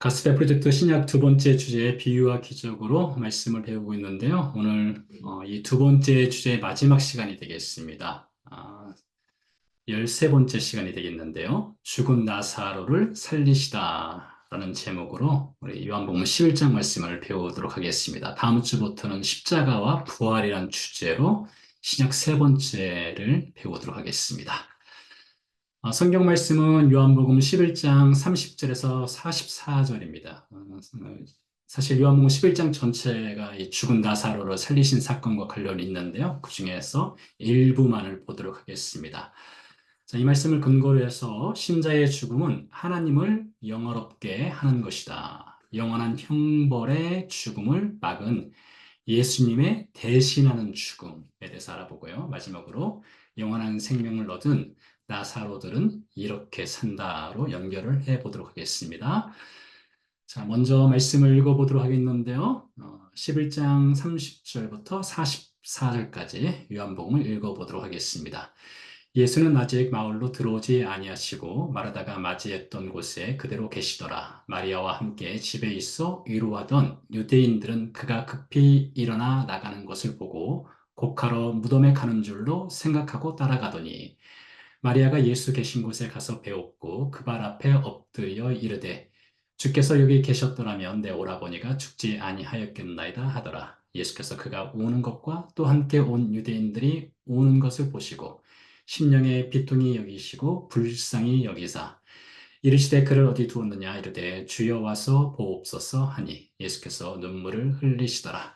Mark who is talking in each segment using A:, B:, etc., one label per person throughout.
A: 가스페 프로젝트 신약 두 번째 주제의 비유와 기적으로 말씀을 배우고 있는데요. 오늘 이 두 번째 주제의 마지막 시간이 되겠습니다. 13번째 시간이 되겠는데요. 죽은 나사로를 살리시다 라는 제목으로 우리 요한복음 11장 말씀을 배우도록 하겠습니다. 다음 주부터는 십자가와 부활이란 주제로 신약 세 번째를 배우도록 하겠습니다. 성경 말씀은 요한복음 11장 30절에서 44절입니다. 사실 요한복음 11장 전체가 이 죽은 나사로를 살리신 사건과 관련이 있는데요. 그 중에서 일부만을 보도록 하겠습니다. 자, 이 말씀을 근거로 해서 신자의 죽음은 하나님을 영화롭게 하는 것이다. 영원한 형벌의 죽음을 막은 예수님의 대신하는 죽음에 대해서 알아보고요. 마지막으로 영원한 생명을 얻은 나사로들은 이렇게 산다로 연결을 해 보도록 하겠습니다. 자, 먼저 말씀을 읽어보도록 하겠는데요. 11장 30절부터 44절까지 요한복음을 읽어보도록 하겠습니다. 예수는 아직 마을로 들어오지 아니하시고 마르다가 맞이했던 곳에 그대로 계시더라. 마리아와 함께 집에 있어 위로하던 유대인들은 그가 급히 일어나 나가는 것을 보고 곡하러 무덤에 가는 줄로 생각하고 따라가더니 마리아가 예수 계신 곳에 가서 배웠고 그 발 앞에 엎드려 이르되 주께서 여기 계셨더라면 내 오라버니가 죽지 아니하였겠나이다 하더라. 예수께서 그가 우는 것과 또 함께 온 유대인들이 우는 것을 보시고 심령에 비통히 여기시고 불쌍히 여기사 이르시되 그를 어디 두었느냐 이르되 주여 와서 보옵소서 하니 예수께서 눈물을 흘리시더라.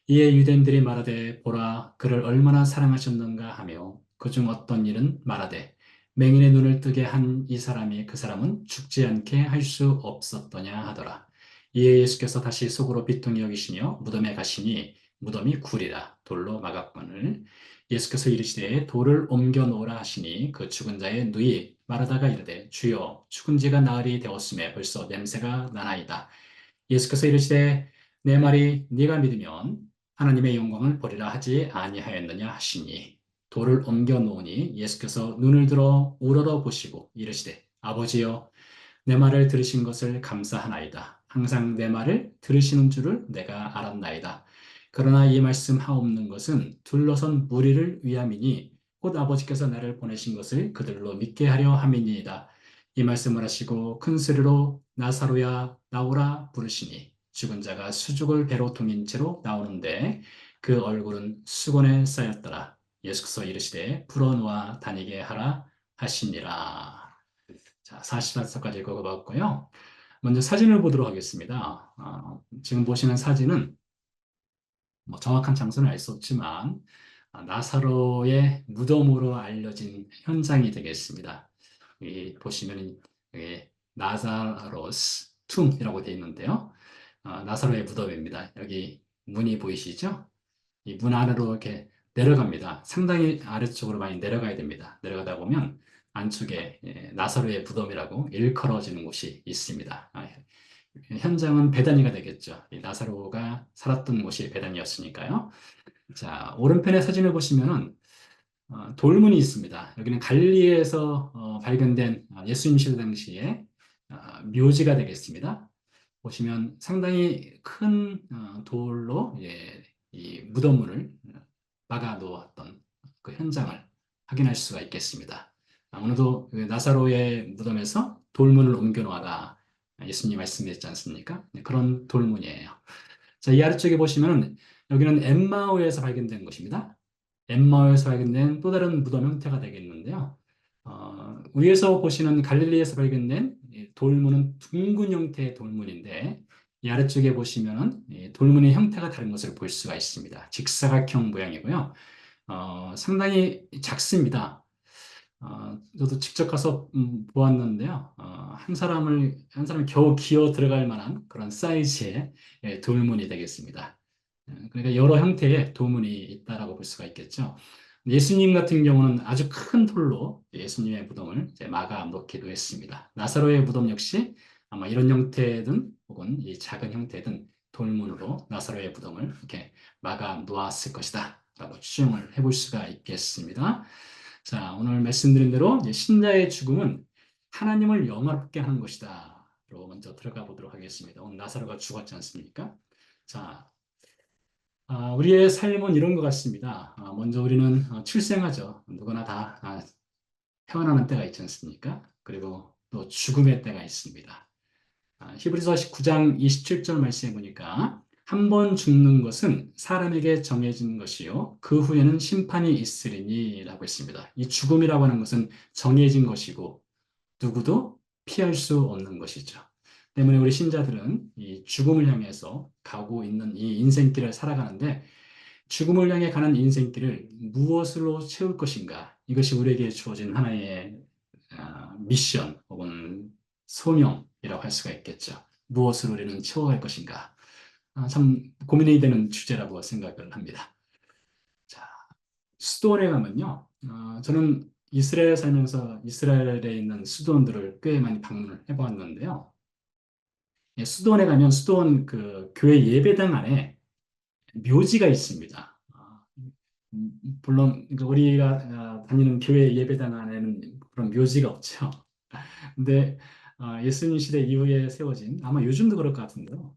A: 이에 유대인들이 말하되 보라 그를 얼마나 사랑하셨는가 하며 그중 어떤 일은 말하되 맹인의 눈을 뜨게 한 이 사람이 그 사람은 죽지 않게 할 수 없었더냐 하더라. 이에 예수께서 다시 속으로 비통히 여기시며 무덤에 가시니 무덤이 굴이라 돌로 막았거늘 예수께서 이르시되 돌을 옮겨 놓으라 하시니 그 죽은 자의 누이 마르다가 이르되 주여 죽은 지가 나흘이 되었음에 벌써 냄새가 나나이다. 예수께서 이르시되 내 말이 네가 믿으면 하나님의 영광을 보리라 하지 아니하였느냐 하시니 돌을 옮겨 놓으니 예수께서 눈을 들어 우러러 보시고 이르시되 아버지여 내 말을 들으신 것을 감사하나이다. 항상 내 말을 들으시는 줄을 내가 알았나이다. 그러나 이 말씀 하옵는 것은 둘러선 무리를 위함이니 곧 아버지께서 나를 보내신 것을 그들로 믿게 하려 함이니이다. 이 말씀을 하시고 큰 소리로 나사로야 나오라 부르시니 죽은 자가 수죽을 배로 동인 채로 나오는데 그 얼굴은 수건에 쌓였더라. 예수께서 이르시되 풀어놓아 다니게 하라 하시니라. 자, 44절까지 읽어봤고요. 먼저 사진을 보도록 하겠습니다. 지금 보시는 사진은 뭐 정확한 장소는 알 수 없지만 나사로의 무덤으로 알려진 현장이 되겠습니다. 여기 보시면 여기 나사로스 툼이라고 되어 있는데요. 나사로의 무덤입니다. 여기 문이 보이시죠? 이 문 안으로 이렇게 내려갑니다. 상당히 아래쪽으로 많이 내려가야 됩니다. 내려가다 보면 안쪽에 나사로의 무덤이라고 일컬어지는 곳이 있습니다. 현장은 베다니가 되겠죠. 이 나사로가 살았던 곳이 베다니였으니까요. 자, 오른편의 사진을 보시면은 돌문이 있습니다. 여기는 갈릴리에서 발견된 예수님 시대 당시에 묘지가 되겠습니다. 보시면 상당히 큰 돌로 이 무덤문을 막아 놓았던 그 현장을 확인할 수가 있겠습니다. 오늘도 그 나사로의 무덤에서 돌문을 옮겨 놓아라 예수님 말씀하셨지 않습니까? 네, 그런 돌문이에요. 자, 이 아래쪽에 보시면 여기는 엠마오에서 발견된 것입니다. 엠마오에서 발견된 또 다른 무덤 형태가 되겠는데요. 위에서 보시는 갈릴리에서 발견된 이 돌문은 둥근 형태의 돌문인데 이 아래쪽에 보시면은 이 돌문의 형태가 다른 것을 볼 수가 있습니다. 직사각형 모양이고요. 상당히 작습니다. 저도 직접 가서 보았는데요. 한 사람이 겨우 기어 들어갈 만한 그런 사이즈의 돌문이 되겠습니다. 그러니까 여러 형태의 도문이 있다라고 볼 수가 있겠죠. 예수님 같은 경우는 아주 큰 돌로 예수님의 무덤을 이제 막아 놓기도 했습니다. 나사로의 무덤 역시 아마 이런 형태든 혹은 이 작은 형태든 돌문으로 나사로의 무덤을 이렇게 막아 놓았을 것이다. 라고 추정을 해볼 수가 있겠습니다. 자, 오늘 말씀드린 대로 이제 신자의 죽음은 하나님을 영화롭게 하는 것이다. 먼저 들어가 보도록 하겠습니다. 오늘 나사로가 죽었지 않습니까? 자, 우리의 삶은 이런 것 같습니다. 먼저 우리는 출생하죠. 누구나 다 태어나는 때가 있지 않습니까? 그리고 또 죽음의 때가 있습니다. 히브리서 9장 27절 말씀해 보니까 한 번 죽는 것은 사람에게 정해진 것이요 그 후에는 심판이 있으리니 라고 했습니다. 이 죽음이라고 하는 것은 정해진 것이고 누구도 피할 수 없는 것이죠. 때문에 우리 신자들은 이 죽음을 향해서 가고 있는 이 인생길을 살아가는데 죽음을 향해 가는 인생길을 무엇으로 채울 것인가? 이것이 우리에게 주어진 하나의 미션 혹은 소명이라고 할 수가 있겠죠. 무엇으로 우리는 채워갈 것인가? 참 고민이 되는 주제라고 생각을 합니다. 자, 수도원에 가면요. 저는 이스라엘에 살면서 이스라엘에 있는 수도원들을 꽤 많이 방문을 해보았는데요. 예, 수도원에 가면 수도원 그 교회 예배당 안에 묘지가 있습니다. 물론 우리가 다니는 교회 예배당 안에는 그런 묘지가 없죠. 근데 예수님 시대 이후에 세워진 아마 요즘도 그럴 것 같은데요.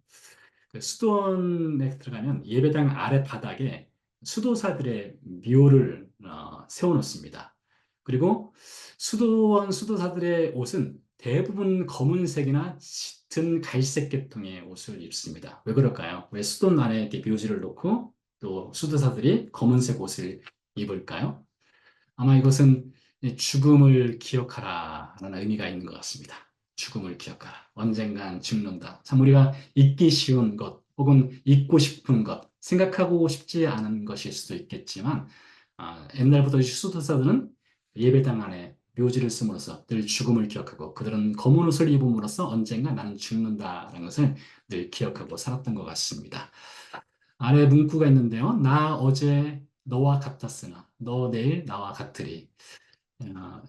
A: 그 수도원에 들어가면 예배당 아래 바닥에 수도사들의 묘를 세워놓습니다. 그리고 수도원 수도사들의 옷은 대부분 검은색이나 짙은 갈색 계통의 옷을 입습니다. 왜 그럴까요? 왜 수도원 안에 이렇게 묘지를 놓고 또 수도사들이 검은색 옷을 입을까요? 아마 이것은 죽음을 기억하라라는 의미가 있는 것 같습니다. 죽음을 기억하라. 언젠간 죽는다. 참 우리가 잊기 쉬운 것 혹은 잊고 싶은 것, 생각하고 싶지 않은 것일 수도 있겠지만 옛날부터 수도사들은 예배당 안에 묘지를 쓰므로써 늘 죽음을 기억하고 그들은 검은 옷을 입음으로써 언젠가 나는 죽는다라는 것을 늘 기억하고 살았던 것 같습니다. 아래 문구가 있는데요. 나 어제 너와 같았으나 너 내일 나와 같으리. 어,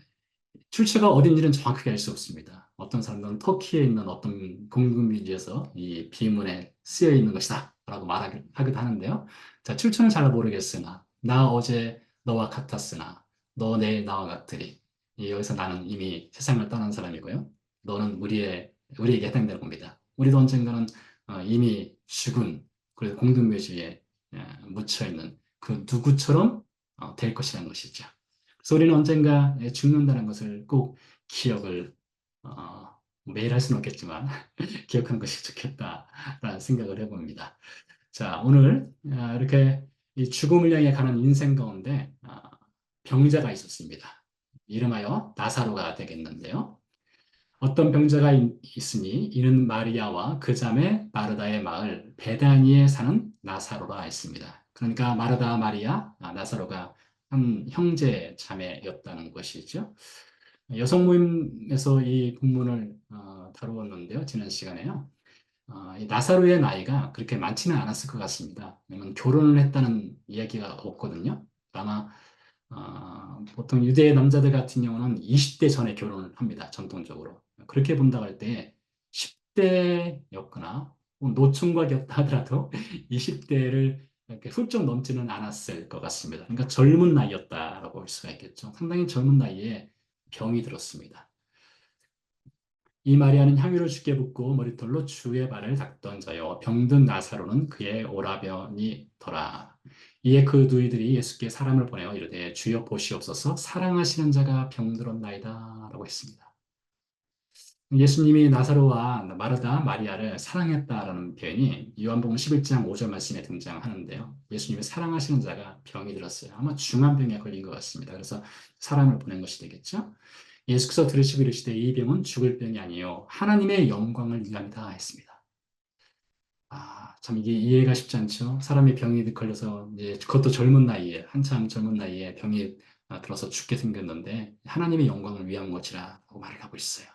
A: 출처가 어딘지는 정확하게 알 수 없습니다. 어떤 사람들은 터키에 있는 어떤 공군기지에서 이 비문에 쓰여 있는 것이다 라고 말하기도 하는데요. 자, 출처는 잘 모르겠으나 나 어제 너와 같았으나 너 내일 나와 같으리. 여기서 나는 이미 세상을 떠난 사람이고요. 너는 우리에게 해당되는 겁니다. 우리도 언젠가는 이미 죽은 그리고 공동묘지에 묻혀 있는 그 누구처럼 될 것이라는 것이죠. 그래서 우리는 언젠가 죽는다는 것을 꼭 기억을 매일 할 수는 없겠지만 기억하는 것이 좋겠다라는 생각을 해봅니다. 자, 오늘 이렇게 이 죽음을 향해 가는 인생 가운데 병자가 있었습니다. 이름하여 나사로가 되겠는데요. 어떤 병자가 있으니 이는 마리아와 그 자매 마르다의 마을 베다니에 사는 나사로라 했습니다. 그러니까 마르다, 마리아, 나사로가 한 형제 자매였다는 것이죠. 여성 모임에서 이 본문을 다루었는데요. 지난 시간에요. 이 나사로의 나이가 그렇게 많지는 않았을 것 같습니다. 왜냐하면 결혼을 했다는 이야기가 없거든요. 아마 보통 유대 남자들 같은 경우는 20대 전에 결혼을 합니다. 전통적으로. 그렇게 본다고 할 때 10대였거나 노총각이었다 하더라도 20대를 이렇게 훌쩍 넘지는 않았을 것 같습니다. 그러니까 젊은 나이였다라고 볼 수가 있겠죠. 상당히 젊은 나이에 병이 들었습니다. 이 마리아는 향유를 주께 붓고 머리털로 주의 발을 닦던 자요 병든 나사로는 그의 오라버니더라. 이에 그 누이들이 예수께 사람을 보내어 이르되 주여 보시옵소서 사랑하시는 자가 병들었나이다 라고 했습니다. 예수님이 나사로와 마르다, 마리아를 사랑했다라는 표현이 요한복음 11장 5절 말씀에 등장하는데요. 예수님이 사랑하시는 자가 병이 들었어요. 아마 중환병에 걸린 것 같습니다. 그래서 사람을 보낸 것이 되겠죠. 예수께서 들으시고 이르시되 이 병은 죽을 병이 아니요 하나님의 영광을 위함이다 했습니다. 참 이게 이해가 쉽지 않죠. 사람이 병이 걸려서 이제 그것도 젊은 나이에 한참 젊은 나이에 병이 들어서 죽게 생겼는데 하나님의 영광을 위한 것이라고 말을 하고 있어요.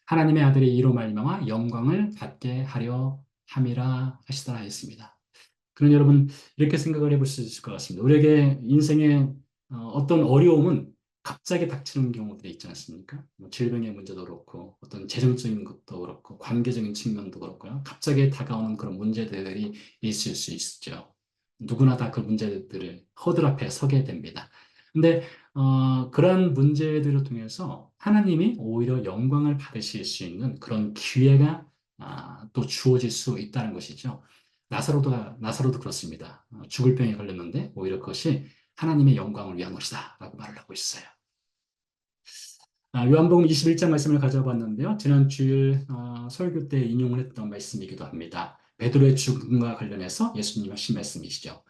A: 하나님의 아들이 이로 말미암아 영광을 받게 하려 함이라 하시더라 했습니다. 그런 여러분 이렇게 생각을 해볼 수 있을 것 같습니다. 우리에게 인생의 어떤 어려움은 갑자기 닥치는 경우들이 있지 않습니까? 뭐 질병의 문제도 그렇고 어떤 재정적인 것도 그렇고 관계적인 측면도 그렇고요. 갑자기 다가오는 그런 문제들이 있을 수 있죠. 누구나 다 그 문제들을 허들 앞에 서게 됩니다. 근데 그런 문제들을 통해서 하나님이 오히려 영광을 받으실 수 있는 그런 기회가 또 주어질 수 있다는 것이죠. 나사로도 그렇습니다. 죽을 병에 걸렸는데 오히려 그것이 하나님의 영광을 위한 것이다라고 말을 하고 있어요. 요한복음 21장 말씀을 가져와 봤는데요. 지난 주일 설교 때 인용을 했던 말씀이기도 합니다. 베드로의 죽음과 관련해서 예수님 하신 말씀이시죠.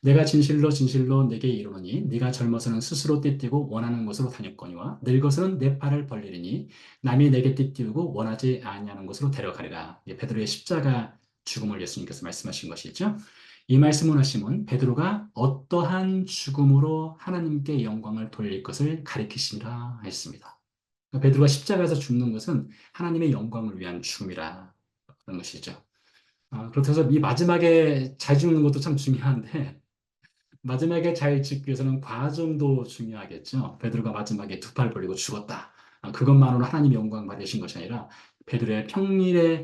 A: 내가 진실로 진실로 내게 이르노니 네가 젊어서는 스스로 띠띠고 원하는 곳으로 다녔거니와 늙어서는 내 팔을 벌리리니 남이 내게 띠띠우고 원하지 아니하는 곳으로 데려가리라. 베드로의 십자가 죽음을 예수님께서 말씀하신 것이죠. 이 말씀을 하시면 베드로가 어떠한 죽음으로 하나님께 영광을 돌릴 것을 가리키시라 했습니다. 베드로가 십자가에서 죽는 것은 하나님의 영광을 위한 죽음이라 그런 것이죠. 그렇다고 해서 이 마지막에 잘 죽는 것도 참 중요한데 마지막에 잘 죽기 위해서는 과정도 중요하겠죠. 베드로가 마지막에 두 팔 벌리고 죽었다. 그것만으로 하나님의 영광 받으신 것이 아니라 베드로의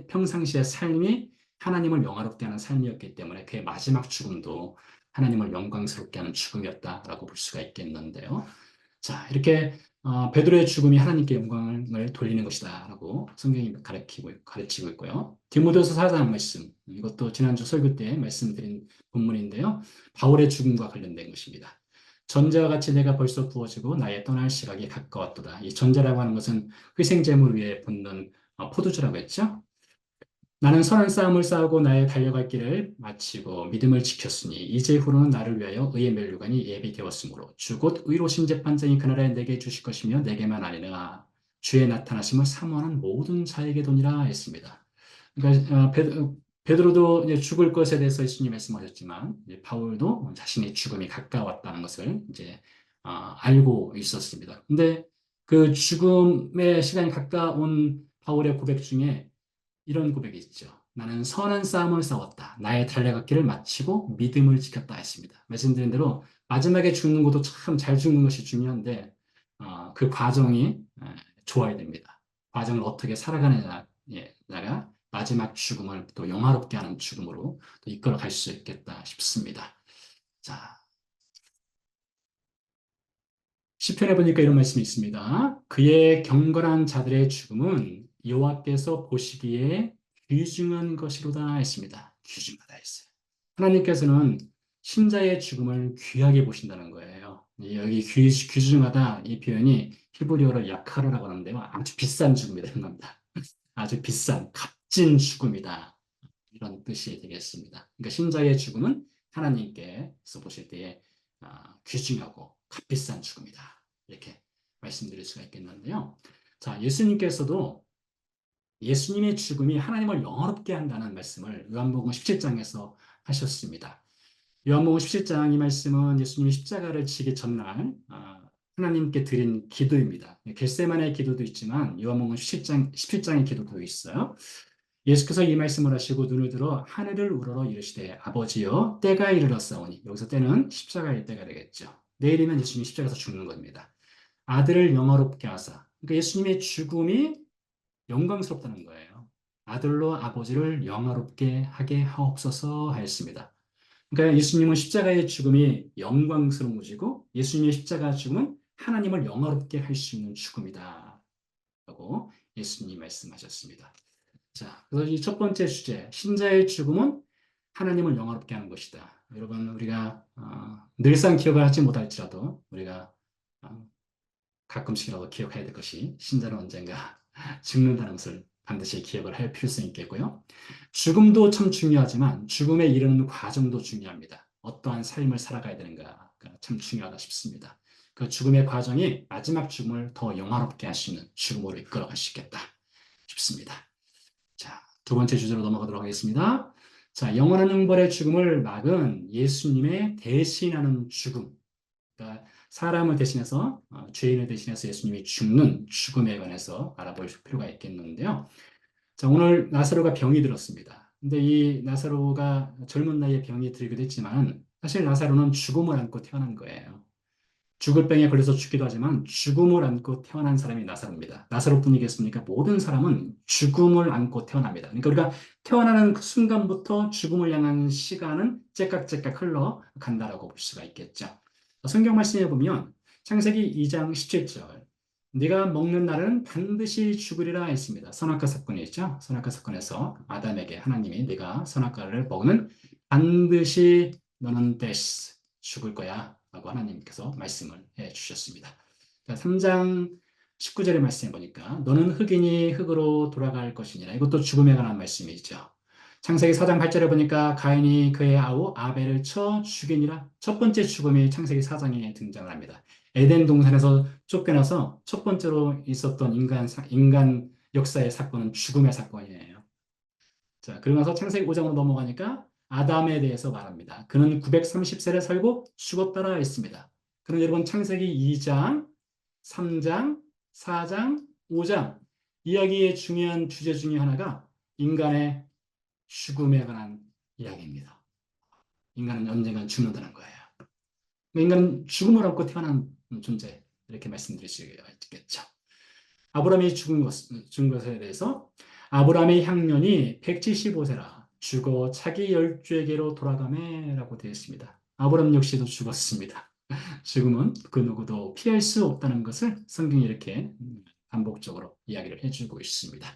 A: 평상시의 삶이 하나님을 영화롭게 하는 삶이었기 때문에 그의 마지막 죽음도 하나님을 영광스럽게 하는 죽음이었다라고 볼 수가 있겠는데요. 자, 이렇게 베드로의 죽음이 하나님께 영광을 돌리는 것이다라고 성경이 가르치고 있고요. 디모데후서 4장 말씀, 이것도 지난주 설교 때 말씀드린 본문인데요. 바울의 죽음과 관련된 것입니다. 전자와 같이 내가 벌써 부어지고 나의 떠날 시각이 가까웠도다. 이 전자라고 하는 것은 희생제물 위에 붓는 포도주라고 했죠. 나는 선한 싸움을 싸우고 나의 달려갈 길을 마치고 믿음을 지켰으니 이제후로는 나를 위하여 의의 면류관이 예비되었으므로 주 곧 의로신 재판장이 그날에 내게 주실 것이며 내게만 아니라 주의 나타나심을 사모하는 모든 자에게 도니라 했습니다. 그러니까 베드로도 이제 죽을 것에 대해서 예수님 말씀하셨지만 이제 바울도 자신의 죽음이 가까웠다는 것을 이제 알고 있었습니다. 근데 그 죽음의 시간이 가까운 바울의 고백 중에 이런 고백이 있죠. 나는 선한 싸움을 싸웠다. 나의 달려갔기를 마치고 믿음을 지켰다 했습니다. 말씀드린 대로 마지막에 죽는 것도 참 잘 죽는 것이 중요한데 그 과정이 좋아야 됩니다. 과정을 어떻게 살아가느냐가 마지막 죽음을 또 영화롭게 하는 죽음으로 또 이끌어 갈 수 있겠다 싶습니다. 자, 시편에 보니까 이런 말씀이 있습니다. 그의 경건한 자들의 죽음은 여호와께서 보시기에 귀중한 것이로다 했습니다. 귀중하다 했어요. 하나님께서는 신자의 죽음을 귀하게 보신다는 거예요. 여기 귀중하다 이 표현이 히브리어로 야카르라고 하는데요. 아주 비싼 죽음이다 이런 겁니다. 아주 비싼 값진 죽음이다. 이런 뜻이 되겠습니다. 그러니까 신자의 죽음은 하나님께서 보실 때에 귀중하고 값비싼 죽음이다. 이렇게 말씀드릴 수가 있겠는데요. 자, 예수님께서도 예수님의 죽음이 하나님을 영화롭게 한다는 말씀을 요한복음 17장에서 하셨습니다. 요한복음 17장 이 말씀은 예수님이 십자가를 지기 전날 하나님께 드린 기도입니다. 겟세마네 기도도 있지만 요한복음 17장의 기도도 있어요. 예수께서 이 말씀을 하시고 눈을 들어 하늘을 우러러 이르시되 아버지여 때가 이르렀사오니 여기서 때는 십자가의 때가 되겠죠. 내일이면 예수님이 십자가에서 죽는 겁니다. 아들을 영화롭게 하사 그러니까 예수님의 죽음이 영광스럽다는 거예요. 아들로 아버지를 영화롭게 하게 하옵소서 하였습니다. 그러니까 예수님은 십자가의 죽음이 영광스러운 것이고 예수님의 십자가 죽음은 하나님을 영화롭게 할 수 있는 죽음이다 라고 예수님이 말씀하셨습니다. 자, 그래서 이 첫 번째 주제, 신자의 죽음은 하나님을 영화롭게 하는 것이다. 여러분, 우리가 늘상 기억을 하지 못할지라도 우리가 가끔씩이라도 기억해야 될 것이 신자는 언젠가 죽는다는 것을 반드시 기억을 할 필요성이 있겠고요. 죽음도 참 중요하지만 죽음에 이르는 과정도 중요합니다. 어떠한 삶을 살아가야 되는가가 참 중요하다 싶습니다. 그 죽음의 과정이 마지막 죽음을 더 영화롭게 할 수 있는 죽음으로 이끌어갈 수 있겠다 싶습니다. 자, 두 번째 주제로 넘어가도록 하겠습니다. 자, 영원한 형벌의 죽음을 막은 예수님의 대신하는 죽음. 그러니까 사람을 대신해서 죄인을 대신해서 예수님이 죽는 죽음에 관해서 알아볼 필요가 있겠는데요. 자, 오늘 나사로가 병이 들었습니다. 근데 이 나사로가 젊은 나이에 병이 들기도 했지만 사실 나사로는 죽음을 안고 태어난 거예요. 죽을 병에 걸려서 죽기도 하지만 죽음을 안고 태어난 사람이 나사로입니다. 나사로뿐이겠습니까? 모든 사람은 죽음을 안고 태어납니다. 그러니까 우리가 태어나는 그 순간부터 죽음을 향한 시간은 째깍째깍 흘러간다라고 볼 수가 있겠죠. 성경 말씀에 보면 창세기 2장 17절. 네가 먹는 날은 반드시 죽으리라 했습니다. 선악과 사건이 있죠. 선악과 사건에서 아담에게 하나님이 네가 선악과를 먹으면 반드시 너는 데스 죽을 거야 라고 하나님께서 말씀을 해 주셨습니다. 3장 19절의 말씀해 보니까 너는 흙이니 흙으로 돌아갈 것이니라. 이것도 죽음에 관한 말씀이죠. 창세기 4장 8절에 보니까 가인이 그의 아우 아벨을 쳐 죽이니라. 첫 번째 죽음이 창세기 4장에 등장을 합니다. 에덴 동산에서 쫓겨나서 첫 번째로 있었던 인간 역사의 사건은 죽음의 사건이에요. 자, 그러고 나서 창세기 5장으로 넘어가니까 아담에 대해서 말합니다. 그는 930세를 살고 죽었다라 했습니다. 그럼 여러분 창세기 2장, 3장, 4장, 5장 이야기의 중요한 주제 중에 하나가 인간의 죽음에 관한 이야기입니다. 인간은 언젠가 죽는다는 거예요. 인간은 죽음을 안고 태어난 존재 이렇게 말씀드릴 수 있겠죠. 아브라함이 죽은 것에 대해서 아브라함의 향년이 175세라 죽어 자기 열조에게로 돌아가매라고 되어 있습니다. 아브라함 역시도 죽었습니다. 죽음은 그 누구도 피할 수 없다는 것을 성경이 이렇게 반복적으로 이야기를 해주고 있습니다.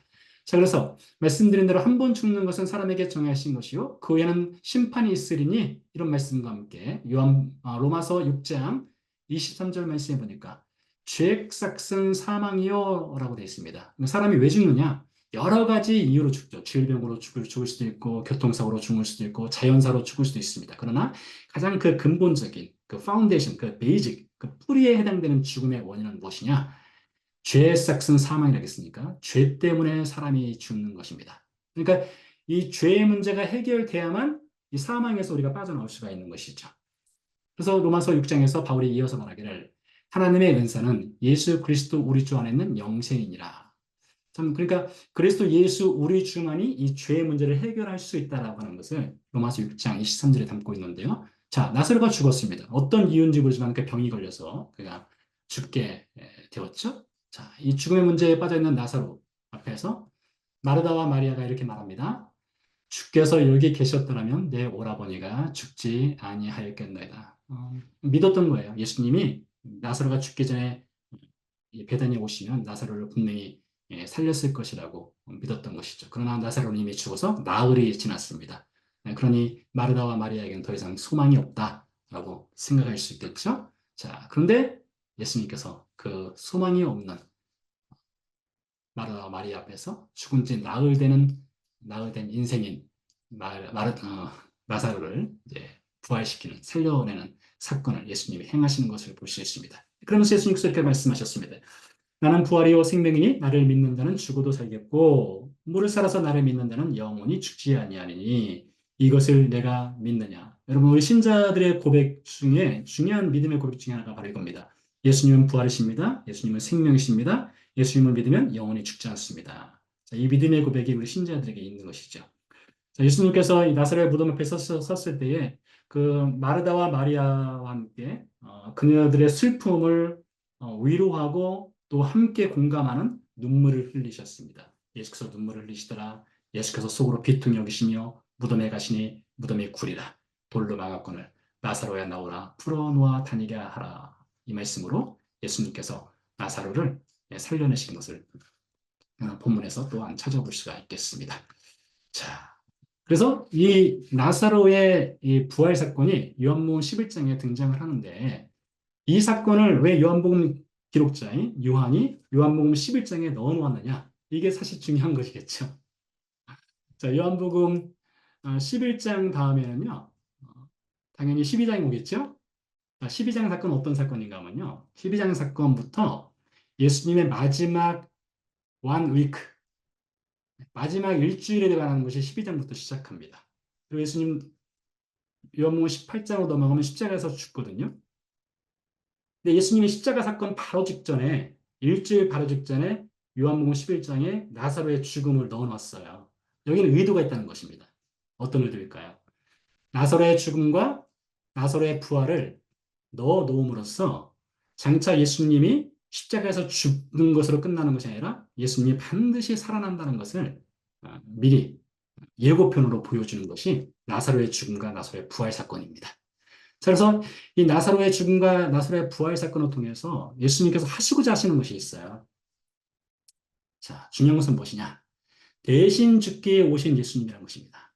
A: 자, 그래서 말씀드린 대로 한 번 죽는 것은 사람에게 정하신 것이요 그 후에는 심판이 있으리니 이런 말씀과 함께 로마서 6장 23절 말씀해 보니까 죄 삭은 사망이요 라고 되어 있습니다. 사람이 왜 죽느냐? 여러 가지 이유로 죽죠. 질병으로 죽을 수도 있고 교통사고로 죽을 수도 있고 자연사로 죽을 수도 있습니다. 그러나 가장 그 근본적인 그 파운데이션, 그 베이직, 그 뿌리에 해당되는 죽음의 원인은 무엇이냐? 죄의 싹슨 사망이라고 했으니까 죄 때문에 사람이 죽는 것입니다. 그러니까 이 죄의 문제가 해결돼야만 이 사망에서 우리가 빠져나올 수가 있는 것이죠. 그래서 로마서 6장에서 바울이 이어서 말하기를 하나님의 은사는 예수 그리스도 우리 주 안에 있는 영생이니라. 참 그러니까 그리스도 예수 우리 주만이 이 죄의 문제를 해결할 수 있다라고 하는 것을 로마서 6장 23절에 담고 있는데요. 자, 나사로가 죽었습니다. 어떤 이유인지 모르지만 그 병이 걸려서 그가 죽게 되었죠. 자, 이 죽음의 문제에 빠져 있는 나사로 앞에서 마르다와 마리아가 이렇게 말합니다. 주께서 여기 계셨더라면 내 오라버니가 죽지 아니하였겠나이다. 믿었던 거예요. 예수님이 나사로가 죽기 전에 베다니에 오시면 나사로를 분명히 살렸을 것이라고 믿었던 것이죠. 그러나 나사로는 이미 죽어서 나흘이 지났습니다. 그러니 마르다와 마리아에게는 더 이상 소망이 없다라고 생각할 수 있겠죠. 자, 그런데 예수님께서 그 소망이 없는 마르다와 마리아 앞에서 죽은 지 나흘 된 인생인 나사로를 이제 부활시키는 살려내는 사건을 예수님이 행하시는 것을 볼 수 있습니다. 그러면서 예수님께서 이렇게 말씀하셨습니다. 나는 부활이요 생명이니 나를 믿는 자는 죽어도 살겠고 무릇 살아서 나를 믿는 자는 영원히 죽지 아니하리니 이것을 내가 믿느냐. 여러분 우리 신자들의 고백 중에 중요한 믿음의 고백 중에 하나가 바로 이겁니다. 예수님은 부활이십니다. 예수님은 생명이십니다. 예수님을 믿으면 영원히 죽지 않습니다. 자, 이 믿음의 고백이 우리 신자들에게 있는 것이죠. 자, 예수님께서 이 나사렛 무덤 앞에 섰을 때에 그 마르다와 마리아와 함께 그녀들의 슬픔을 위로하고 또 함께 공감하는 눈물을 흘리셨습니다. 예수께서 눈물을 흘리시더라. 예수께서 속으로 비통히 여기시며 무덤에 가시니 무덤이 구리라. 돌로 막았거늘 나사로야 나오라. 풀어놓아 다니게 하라. 이 말씀으로 예수님께서 나사로를 살려내신 것을 본문에서 또한 찾아볼 수가 있겠습니다. 자, 그래서 이 나사로의 이 부활 사건이 요한복음 11장에 등장을 하는데 이 사건을 왜 요한복음 기록자인 요한이 요한복음 11장에 넣어 놓았느냐? 이게 사실 중요한 것이겠죠. 자, 요한복음 11장 다음에는요. 당연히 12장이 오겠죠? 자, 12장 사건은 어떤 사건인가 하면요. 12장 사건부터 예수님의 마지막 원 위크, 마지막 일주일에 관한 것이 12장부터 시작합니다. 그리고 예수님 요한복음 18장으로 넘어가면 십자가에서 죽거든요. 근데 예수님의 십자가 사건 바로 직전에 일주일 바로 직전에 요한복음 11장에 나사로의 죽음을 넣어놨어요. 여기는 의도가 있다는 것입니다. 어떤 의도일까요? 나사로의 죽음과 나사로의 부활을 넣어 놓음으로써 장차 예수님이 십자가에서 죽는 것으로 끝나는 것이 아니라 예수님이 반드시 살아난다는 것을 미리 예고편으로 보여주는 것이 나사로의 죽음과 나사로의 부활 사건입니다. 자, 그래서 이 나사로의 죽음과 나사로의 부활 사건을 통해서 예수님께서 하시고자 하시는 것이 있어요. 자, 중요한 것은 무엇이냐? 대신 죽기 위해 오신 예수님이라는 것입니다.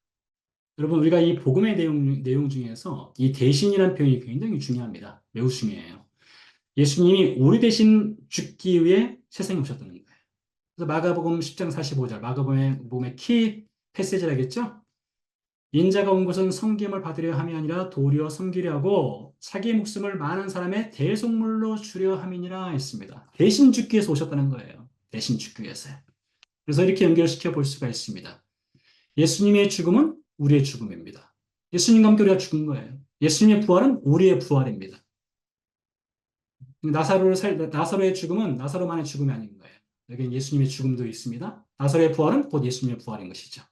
A: 여러분, 우리가 이 복음의 내용 중에서 이 대신이라는 표현이 굉장히 중요합니다. 매우 중요해요. 예수님이 우리 대신 죽기 위해 세상에 오셨다는 거예요. 그래서 마가복음 10장 45절, 마가복음의 키 패시지라겠죠? 인자가 온 것은 섬김을 받으려 함이 아니라 도리어 섬기려 하고 자기 목숨을 많은 사람의 대속물로 주려 함이니라 했습니다. 대신 죽기 위해서 오셨다는 거예요. 대신 죽기 위해서요. 그래서 이렇게 연결시켜 볼 수가 있습니다. 예수님의 죽음은 우리의 죽음입니다. 예수님과 함께 우리가 죽은 거예요. 예수님의 부활은 우리의 부활입니다. 나사로의 죽음은 나사로만의 죽음이 아닌 거예요. 여기는 예수님의 죽음도 있습니다. 나사로의 부활은 곧 예수님의 부활인 것이죠.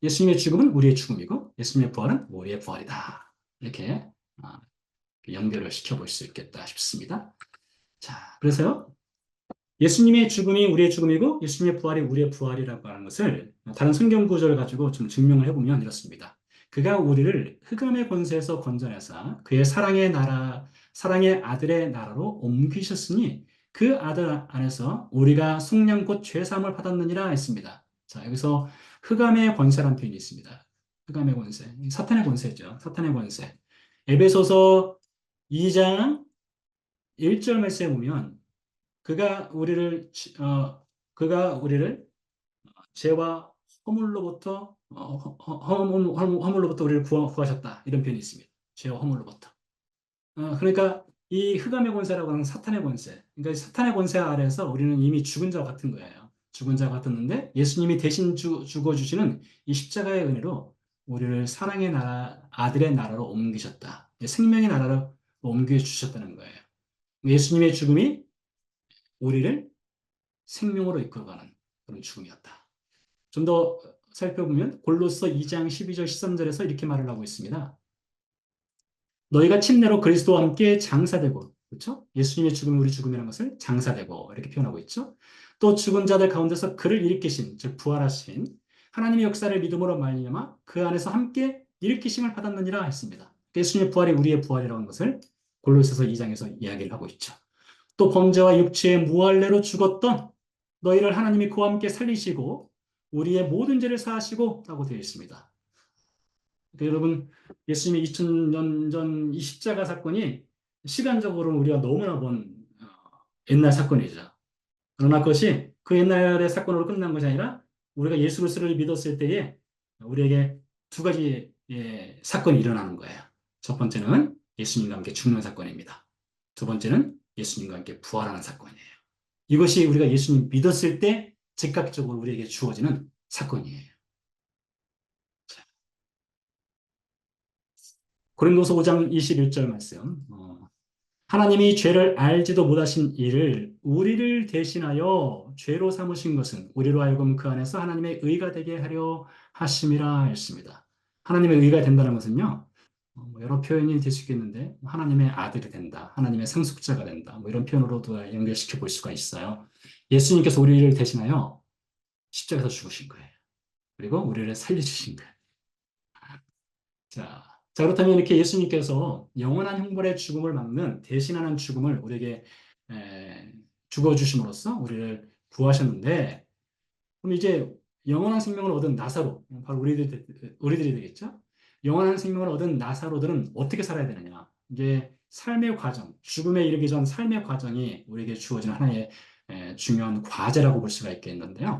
A: 예수님의 죽음은 우리의 죽음이고 예수님의 부활은 우리의 부활이다. 이렇게 연결을 시켜볼 수 있겠다 싶습니다. 자, 그래서요. 예수님의 죽음이 우리의 죽음이고 예수님의 부활이 우리의 부활이라고 하는 것을 다른 성경 구절을 가지고 좀 증명을 해보면 이렇습니다. 그가 우리를 흑암의 권세에서 건져내사 그의 사랑의 아들의 나라로 옮기셨으니 그 아들 안에서 우리가 속량 곧 죄사함을 받았느니라 했습니다. 자, 여기서 흑암의 권세라는 표현이 있습니다. 흑암의 권세, 사탄의 권세죠. 사탄의 권세. 에베소서 2장 1절 말씀에 보면 그가 우리를 죄와 허물로부터 우리를 구하셨다. 이런 표현이 있습니다. 죄와 허물로부터. 그러니까 이 흑암의 권세라고 하는 사탄의 권세. 그러니까 사탄의 권세 아래에서 우리는 이미 죽은 자와 같은 거예요. 죽은 자와 같았는데 예수님이 대신 죽어주시는 이 십자가의 은혜로 우리를 사랑의 나라, 아들의 나라로 옮기셨다. 생명의 나라로 옮겨주셨다는 거예요. 예수님의 죽음이 우리를 생명으로 이끌어가는 그런 죽음이었다. 좀 더 살펴보면 골로새 2장 12절 13절에서 이렇게 말을 하고 있습니다. 너희가 침례로 그리스도와 함께 장사되고, 그렇죠? 예수님의 죽음이 우리 죽음이라는 것을 장사되고 이렇게 표현하고 있죠. 또 죽은 자들 가운데서 그를 일으키신, 즉 부활하신 하나님의 역사를 믿음으로 말미암아 그 안에서 함께 일으키심을 받았느니라 했습니다. 예수님의 부활이 우리의 부활이라는 것을 골로새서 2장에서 이야기를 하고 있죠. 또 범죄와 육체의 무할례로 죽었던 너희를 하나님이 그와 함께 살리시고 우리의 모든 죄를 사하시고 라고 되어 있습니다. 그러니까 여러분, 예수님의 2000년 전 이 십자가 사건이 시간적으로 우리가 너무나 본 옛날 사건이죠. 그러나 그것이 그 옛날의 사건으로 끝난 것이 아니라 우리가 예수 그리스도를 믿었을 때에 우리에게 두 가지 사건이 일어나는 거예요. 첫 번째는 예수님과 함께 죽는 사건입니다. 두 번째는 예수님과 함께 부활하는 사건이에요. 이것이 우리가 예수님 믿었을 때 즉각적으로 우리에게 주어지는 사건이에요. 고린도서 5장 21절 말씀. 하나님이 죄를 알지도 못하신 이를 우리를 대신하여 죄로 삼으신 것은 우리로 하여금 그 안에서 하나님의 의가 되게 하려 하심이라 했습니다. 하나님의 의가 된다는 것은요. 여러 표현이 될 수 있겠는데 하나님의 아들이 된다, 하나님의 상속자가 된다, 이런 표현으로도 연결시켜 볼 수가 있어요. 예수님께서 우리를 대신하여 십자가에서 죽으신 거예요. 그리고 우리를 살려주신 거예요. 자, 그렇다면 이렇게 예수님께서 영원한 형벌의 죽음을 막는 대신하는 죽음을 우리에게 죽어주심으로써 우리를 구하셨는데, 그럼 이제 영원한 생명을 얻은 나사로, 바로 우리들이 되겠죠? 영원한 생명을 얻은 나사로들은 어떻게 살아야 되느냐? 이게 삶의 과정, 죽음에 이르기 전 삶의 과정이 우리에게 주어진 하나의 중요한 과제라고 볼 수가 있겠는데요.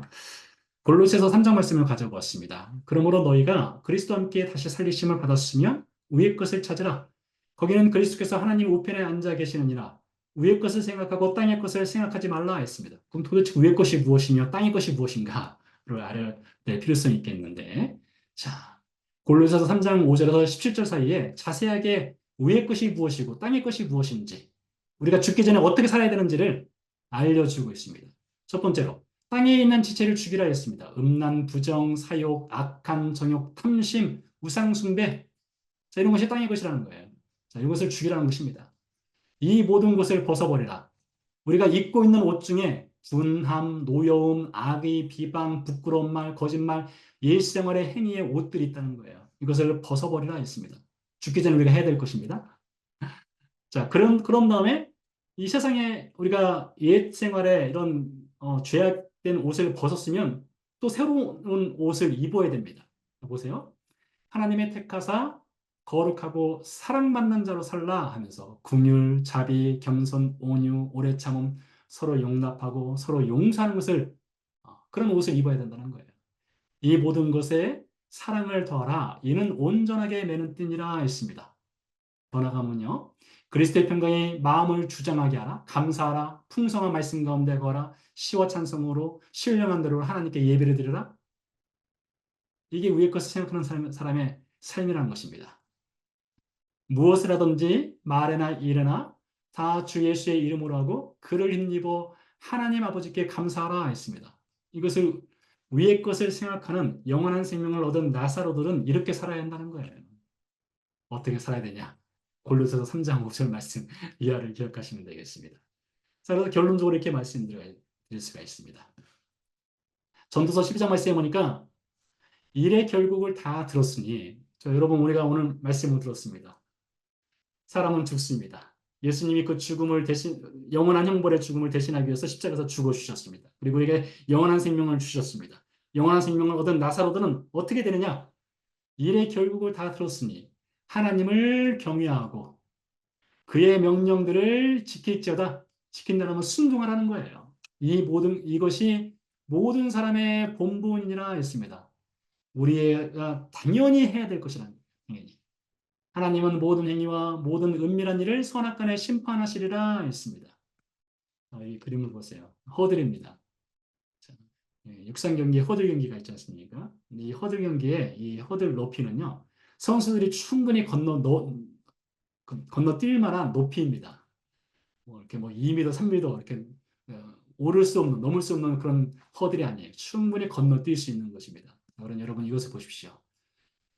A: 골로새서 3장 말씀을 가져보았습니다. 그러므로 너희가 그리스도와 함께 다시 살리심을 받았으면 위의 것을 찾으라. 거기는 그리스도께서 하나님 우편에 앉아 계시느니라. 위의 것을 생각하고 땅의 것을 생각하지 말라 했습니다. 그럼 도대체 위의 것이 무엇이며 땅의 것이 무엇인가를 알아야 될 필요성이 있겠는데, 자, 골로새서 3장 5절에서 17절 사이에 자세하게 위의 것이 무엇이고 땅의 것이 무엇인지, 우리가 죽기 전에 어떻게 살아야 되는지를 알려주고 있습니다. 첫 번째로 땅에 있는 지체를 죽이라 했습니다. 음란, 부정, 사욕, 악한 정욕, 탐심, 우상숭배, 자, 이런 것이 땅의 것이라는 거예요. 자, 이것을 죽이라는 것입니다. 이 모든 것을 벗어버리라. 우리가 입고 있는 옷 중에 분함, 노여움, 악의, 비방, 부끄러운 말, 거짓말, 일생활의 행위의 옷들이 있다는 거예요. 이것을 벗어버리라 했습니다. 죽기 전에 우리가 해야 될 것입니다. 자, 그런 다음에 이 세상에 우리가 옛 생활에 이런 죄악된 옷을 벗었으면 또 새로운 옷을 입어야 됩니다. 보세요. 하나님의 택하사 거룩하고 사랑받는 자로 살라 하면서 긍휼, 자비, 겸손, 온유, 오래 참음, 서로 용납하고 서로 용서하는 것을 그런 옷을 입어야 된다는 거예요. 이 모든 것에 사랑을 더하라. 이는 온전하게 매는 띠니라 했습니다. 더 나가면요. 그리스도의 평강이 마음을 주장하게 하라. 감사하라. 풍성한 말씀 가운데 거하라. 시와 찬송으로 신령한 대로 하나님께 예배를 드리라. 이게 위의 것을 생각하는 사람의 삶이라는 것입니다. 무엇을 하든지 말이나 일이나 다 주 예수의 이름으로 하고 그를 힘입어 하나님 아버지께 감사하라 했습니다. 이것을 위의 것을 생각하는 영원한 생명을 얻은 나사로들은 이렇게 살아야 한다는 거예요. 어떻게 살아야 되냐? 골로새서 3장 5절 말씀 이하를 기억하시면 되겠습니다. 자, 그래서 결론적으로 이렇게 말씀드릴 수가 있습니다. 전도서 12장 말씀에 보니까 일의 결국을 다 들었으니 여러분 우리가 오늘 말씀을 들었습니다. 사람은 죽습니다. 예수님이 그 죽음을 대신 영원한 형벌의 죽음을 대신하기 위해서 십자가에서 죽어 주셨습니다. 그리고 우리에게 영원한 생명을 주셨습니다. 영원한 생명을 얻은 나사로들은 어떻게 되느냐? 일의 결국을 다 들었으니 하나님을 경외하고 그의 명령들을 지킬지어다. 지킨다는 건 순종하라는 거예요. 이것이 모든 사람의 본분이라 했습니다. 우리가 당연히 해야 될 것이라는 거예요. 당연히. 하나님은 모든 행위와 모든 은밀한 일을 선악간에 심판하시리라 했습니다. 이 그림을 보세요. 허들입니다. 육상 경기에 허들 경기가 있지 않습니까? 이 허들 경기에 이 허들 높이는요, 선수들이 충분히 건너뛸 만한 높이입니다. 뭐 이렇게 뭐 2m, 3m 이렇게 오를 수 없는, 넘을 수 없는 그런 허들이 아니에요. 충분히 건너뛸 수 있는 것입니다. 그럼 여러분 이것을 보십시오.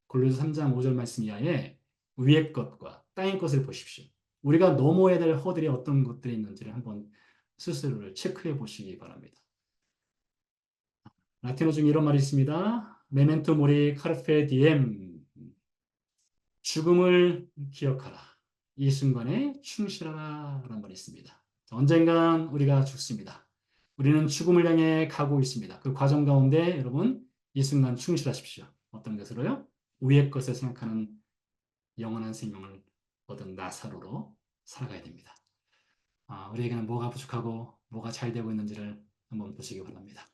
A: 골로새 3장 5절 말씀 이하에 위의 것과 땅의 것을 보십시오. 우리가 넘어야 될 허들이 어떤 것들이 있는지를 한번 스스로를 체크해 보시기 바랍니다. 라틴어 중에 이런 말이 있습니다. 메멘토 모리 카르페 디엠. 죽음을 기억하라. 이 순간에 충실하라. 라는 말이 있습니다. 언젠간 우리가 죽습니다. 우리는 죽음을 향해 가고 있습니다. 그 과정 가운데 여러분 이 순간 충실하십시오. 어떤 것으로요? 위의 것을 생각하는 영원한 생명을 얻은 나사로로 살아가야 됩니다. 우리에게는 뭐가 부족하고 뭐가 잘 되고 있는지를 한번 보시기 바랍니다.